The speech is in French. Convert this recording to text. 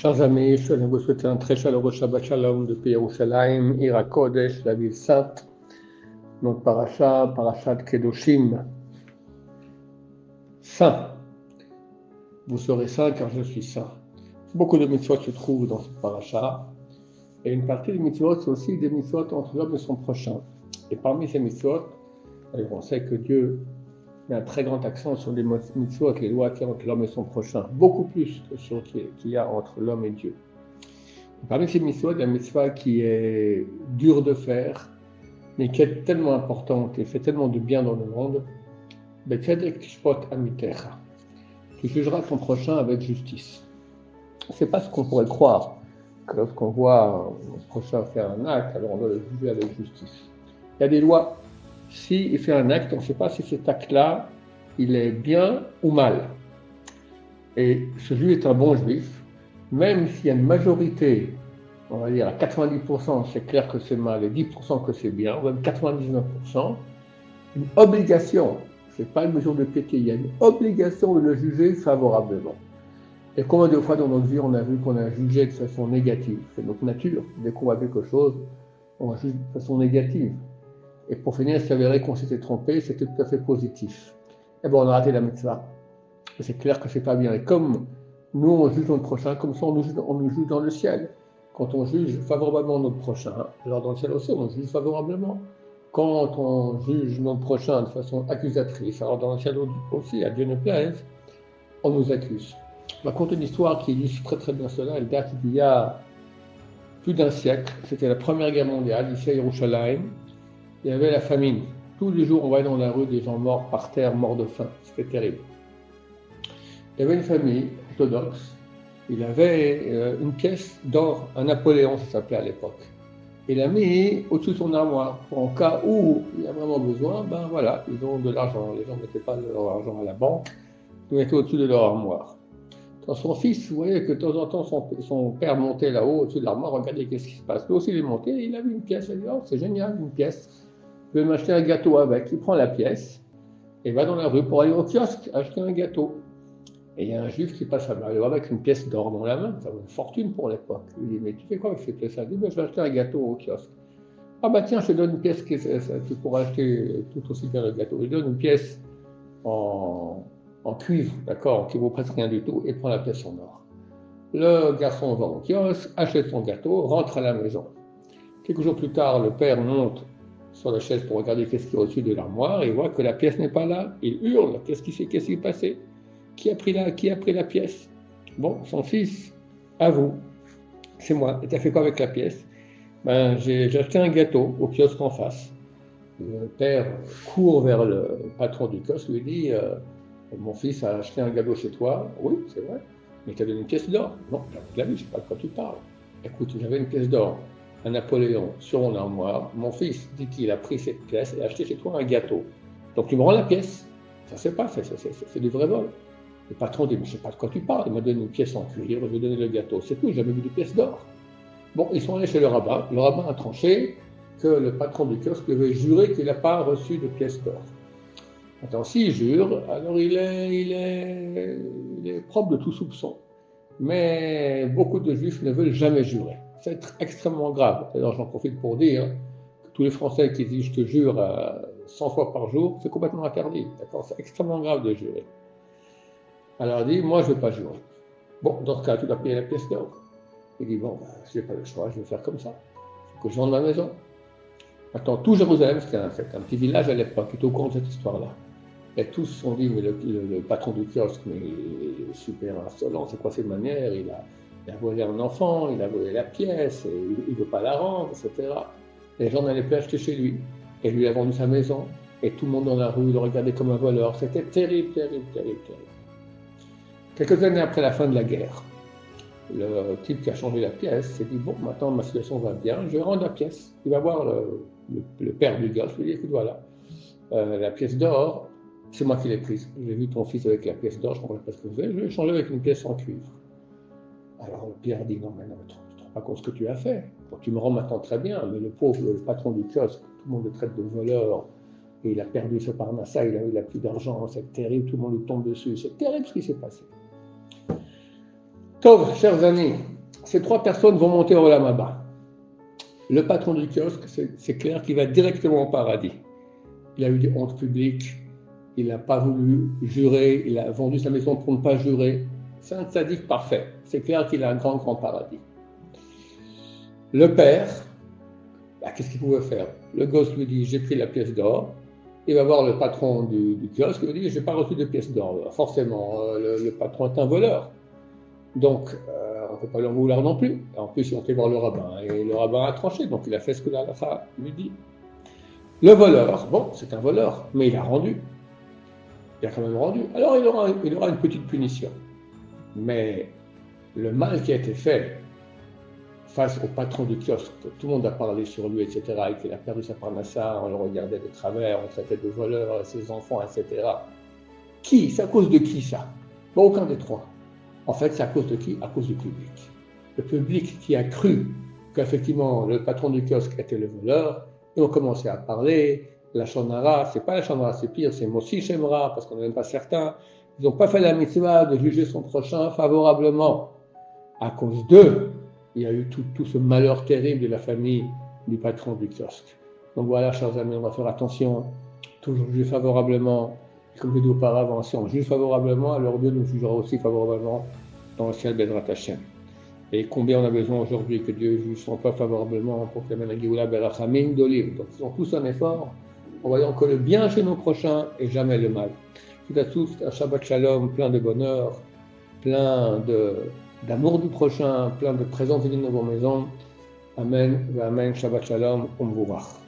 Chers amis, je voulais vous souhaiter un très chaleureux Shabbat Shalom depuis Yerushalayim, Ira Kodesh, la ville sainte. Notre parashat Kedoshim, saint. Vous serez saint car je suis saint. Beaucoup de mitzvot se trouvent dans cette parasha. Et une partie des mitzvot, c'est aussi des mitzvot entre l'homme et son prochain. Et parmi ces mitzvot, on sait que Dieu met un très grand accent sur les mitzvot, les lois qu'il y a entre l'homme et son prochain, beaucoup plus que sur qu'il y a entre l'homme et Dieu. Et parmi ces mitzvot, il y a une mitzvah qui est dure de faire, mais qui est tellement importante et fait tellement de bien dans le monde. Betzedek tishpot amitecha. Tu jugeras ton prochain avec justice. C'est pas ce qu'on pourrait croire, que lorsqu'on voit notre prochain faire un acte, alors on doit le juger avec justice. Il y a des lois. S'il fait un acte, on ne sait pas si cet acte-là, il est bien ou mal. Et ce juif est un bon juif, même s'il y a une majorité, on va dire à 90%, c'est clair que c'est mal, et 10% que c'est bien, ou même 99%, une obligation, ce n'est pas une mesure de piété, il y a une obligation de le juger favorablement. Et combien de fois dans notre vie on a vu qu'on a jugé de façon négative? C'est notre nature, dès qu'on voit quelque chose, on juge de façon négative. Et pour finir, il s'avérait qu'on s'était trompé, c'était tout à fait positif. Et bon, on a raté la mitzvah. C'est clair que c'est pas bien. Et comme nous, on juge notre prochain, comme ça, on nous juge dans le ciel. Quand on juge favorablement notre prochain, alors dans le ciel aussi, on juge favorablement. Quand on juge notre prochain de façon accusatrice, alors dans le ciel aussi, à Dieu ne plaise, on nous accuse. Je raconte une histoire qui illustre très très bien cela. Elle date d'il y a plus d'un siècle. C'était la Première Guerre mondiale, ici à Yerushalayim. Il y avait la famine. Tous les jours, on voyait dans la rue des gens morts par terre, morts de faim. C'était terrible. Il y avait une famille orthodoxe. Il avait une pièce d'or, un Napoléon, ça s'appelait à l'époque. Il l'a mis au-dessus de son armoire. Pour en cas où il y a vraiment besoin, ben voilà, ils ont de l'argent. Les gens ne mettaient pas leur argent à la banque, ils mettaient au-dessus de leur armoire. Quand son fils, vous voyez que de temps en temps, son père montait là-haut, au-dessus de l'armoire, regardez qu'est-ce qui se passe. Lui aussi, il est monté, il a vu une pièce. Il dit, oh, c'est génial, une pièce. Je vais m'acheter un gâteau avec. Il prend la pièce et va dans la rue pour aller au kiosque acheter un gâteau. Et il y a un juif qui passe à là avec une pièce d'or dans la main, ça vaut une fortune pour l'époque. Il dit, mais tu fais quoi avec cette pièce-là? Il dit, je vais acheter un gâteau au kiosque. Ah bah tiens, je te donne une pièce, tu pourras acheter tout aussi bien le gâteau. Il donne une pièce en cuivre, d'accord, qui ne vaut presque rien du tout, et prend la pièce en or. Le garçon va au kiosque, achète son gâteau, rentre à la maison. Quelques jours plus tard, le père monte sur la chaise pour regarder qu'est-ce qu'il y a au-dessus de l'armoire, et il voit que la pièce n'est pas là. Il hurle, qu'est-ce qui s'est passé? Qui a pris la pièce? Bon, son fils avoue, c'est moi. Et t'as fait quoi avec la pièce? Ben, j'ai acheté un gâteau au kiosque en face. Le père court vers le patron du kiosque, lui dit, mon fils a acheté un gâteau chez toi. Oui, c'est vrai. Mais tu avais une pièce d'or. Non, je l'ai vu, je ne sais pas de quoi tu parles. Écoute, j'avais une pièce d'or, un Napoléon sur mon armoire. Mon fils dit qu'il a pris cette pièce et a acheté chez toi un gâteau. Donc tu me rends la pièce. Ça c'est pas, c'est du vrai vol. Le patron dit, mais je ne sais pas de quoi tu parles. Il m'a donné une pièce en cuir, je lui ai donné le gâteau. C'est tout, j'ai jamais vu de pièce d'or. Bon, ils sont allés chez le rabbin. Le rabbin a tranché que le patron du kiosque devait jurer qu'il n'a pas reçu de pièce d'or. Attends, s'il jure, alors il est propre de tout soupçon. Mais beaucoup de juifs ne veulent jamais jurer. C'est extrêmement grave. Alors j'en profite pour dire que tous les Français qui disent je te jure 100 fois par jour, c'est complètement interdit. D'accord? C'est extrêmement grave de jurer. Alors il dit, moi je ne vais pas jurer. Bon, dans ce cas, tu dois payer la pièce d'or. Il dit, bon, je n'ai pas le choix, je vais faire comme ça. Il faut que je vende ma maison. Maintenant, tout Jérusalem, c'était un petit village à l'époque, qui était au courant de cette histoire-là. Et tous se sont dit, mais le patron du kiosque, mais il est super insolent, c'est quoi cette manière? Il a volé un enfant, il a volé la pièce, et il ne veut pas la rendre, etc. Et les gens n'allaient plus acheter chez lui. Et lui a vendu sa maison, et tout le monde dans la rue le regardait comme un voleur. C'était terrible, terrible, terrible, terrible. Quelques années après la fin de la guerre, le type qui a changé la pièce s'est dit, bon, maintenant ma situation va bien, je vais rendre la pièce. Il va voir le père du gosse, il lui dit, écoute, voilà, la pièce d'or, c'est moi qui l'ai prise. J'ai vu ton fils avec la pièce d'or, je ne comprends pas ce que vous faites, je vais changer avec une pièce en cuivre. Alors le père dit, non, mais tu ne te rends pas compte ce que tu as fait. Bon, tu me rends maintenant très bien, mais le pauvre, le patron du kiosque, tout le monde le traite de voleur, et il a perdu ce parnassa, il a plus d'argent, c'est terrible, tout le monde lui tombe dessus, c'est terrible ce qui s'est passé. Tov, chers amis, ces trois personnes vont monter au Olam Haba. Le patron du kiosque, c'est clair qu'il va directement au paradis. Il a eu des hontes publiques, il n'a pas voulu jurer, il a vendu sa maison pour ne pas jurer. C'est un tzaddik parfait. C'est clair qu'il a un grand, grand paradis. Le père, qu'est-ce qu'il pouvait faire? Le gosse lui dit, j'ai pris la pièce d'or. Il va voir le patron du kiosque, il lui dit, j'ai pas reçu de pièce d'or. Forcément, le patron est un voleur. Donc, on ne peut pas leur vouloir non plus. En plus, ils ont été voir le rabbin, et le rabbin a tranché, donc il a fait ce que l'Halakha lui dit. Le voleur, bon, c'est un voleur, mais il a rendu. Il a quand même rendu. Alors, il aura une petite punition. Mais le mal qui a été fait face au patron du kiosque, tout le monde a parlé sur lui, etc., et qu'il a perdu sa parnassa, on le regardait de travers, on le traitait de voleur, ses enfants, etc. Qui? C'est à cause de qui ça? Bon, aucun des trois. En fait, c'est à cause de qui? À cause du public. Le public qui a cru qu'effectivement le patron du kiosque était le voleur, et ont commencé à parler. La Shonara, c'est pas la Shonara, c'est pire, c'est Mossi Shemra, parce qu'on n'est même pas certain. Ils n'ont pas fait la mitzvah de juger son prochain favorablement. À cause d'eux, il y a eu tout ce malheur terrible de la famille du patron du kiosque. Donc voilà, chers amis, on va faire attention, toujours juger favorablement. Comme je l'ai dit auparavant, si on juge favorablement, alors Dieu nous jugera aussi favorablement dans le ciel Bezrat Hashem. Et combien on a besoin aujourd'hui que Dieu juge son peuple favorablement pour qu'il amène la Géoula Berachamim d'Olive. Donc faisons tous un effort en voyant que le bien chez nos prochains et jamais le mal. Tout à tous, un Shabbat Shalom, plein de bonheur, plein d'amour du prochain, plein de présence divine dans vos maisons. Amen, Amen, Shabbat Shalom, Umvurach.